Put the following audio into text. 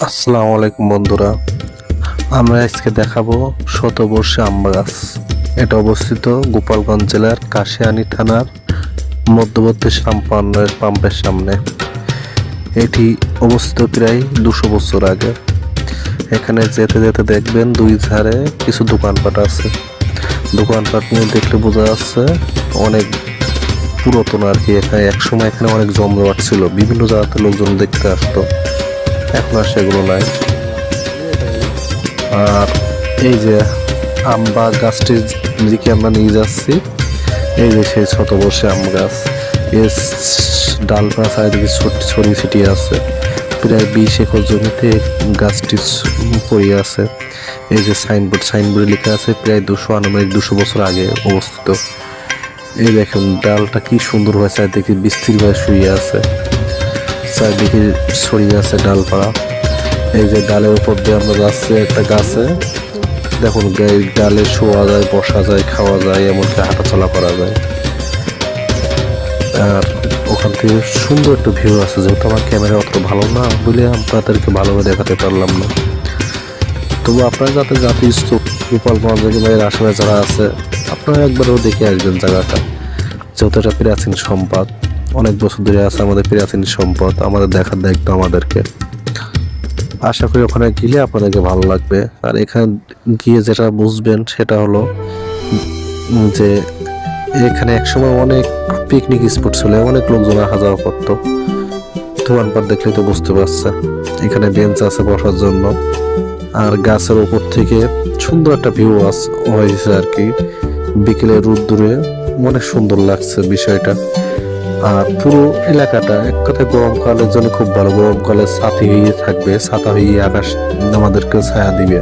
আসসালামু আলাইকুম বন্ধুরা, আমরা আজকে দেখাবো শতবর্ষী আম গাছ। এটা অবস্থিত গোপালগঞ্জ জেলার কাশিয়ানী থানার মধ্যবর্তী সাম্পানের পাম্পের সামনে। এটি অবস্থিত প্রায় 200 বছর আগে। এখানে যেতে যেতে দেখবেন দুই ধারে কিছু দোকানপাট আছে। দোকানপাট নিয়ে দেখলে বোঝা যাচ্ছে অনেক পুরাতন আর কি। এখানে একসময় এখানে অনেক জমজমাট ছিল, বিভিন্ন জায়গাতে লোকজন দেখতে আসতো। এখন আর সেগুলো নাই। আর এই যে আম্বা গাছটির দিকে আমরা নিয়ে যাচ্ছি, এই যে সেই শতবর্ষী আম গাছ। এর ডালপালা চারিদিকে ছড়িয়ে ছিটিয়ে আছে। প্রায় 20 একর জমিতে গাছটি পড়ে আছে। এই যে সাইনবোর্ডে লেখা আছে প্রায় 200 বছর আগে অবস্থিত। এই দেখুন ডালটা কি সুন্দর হয়ে চারিদিকে বিস্তৃতভাবে শুয়ে আছে, চারিদিকে ছড়িয়ে আছে ডালপালা। এই যে ডালের উপর দিয়ে আমরা যাচ্ছি একটা গাছে, দেখুন ডালে শোয়া যায়, বসা যায়, খাওয়া যায়, এমনকি হাঁটাচলা করা যায়। আর ওখান থেকে সুন্দর একটা ভিউ আছে, যেহেতু আমার ক্যামেরা অত ভালো না বলে আপনাদেরকে ভালোভাবে দেখাতে পারলাম না। তবু আপনারা যাতে ইচ্ছুক গোপালগঞ্জ কিংবা এর আশেপাশে যারা আছে, আপনারা একবারও দেখে আসবেন জায়গাটা। যেহেতু এটা প্রাচীন সম্পদ, অনেক বছর ধরে আছে আমাদের প্রাচীন সম্পদ, আমাদের দেখার দায়িত্ব আমাদেরকে। আশা করি ওখানে গেলে আপনাদেরকে ভালো লাগবে। আর এখানে গিয়ে যেটা বুঝবেন সেটা হলো যে এখানে একসময় অনেক পিকনিক স্পট ছিল, অনেক লোকজন আসা যাওয়া করতো। দোকানপাট দেখলে তো বুঝতে পারছে। এখানে বেঞ্চ আছে বসার জন্য, আর গাছের উপর থেকে সুন্দর একটা ভিউ হয়েছে আর কি। বিকেলের রোদ্দুরে অনেক সুন্দর লাগছে বিষয়টা। আর পুরো এলাকাটা এক কথায় গরমকালের জন্য খুব ভালো। গরমকালে ছাতি হয়ে থাকবে, ছাতা হয়ে আকাশ আমাদেরকে ছায়া দিবে।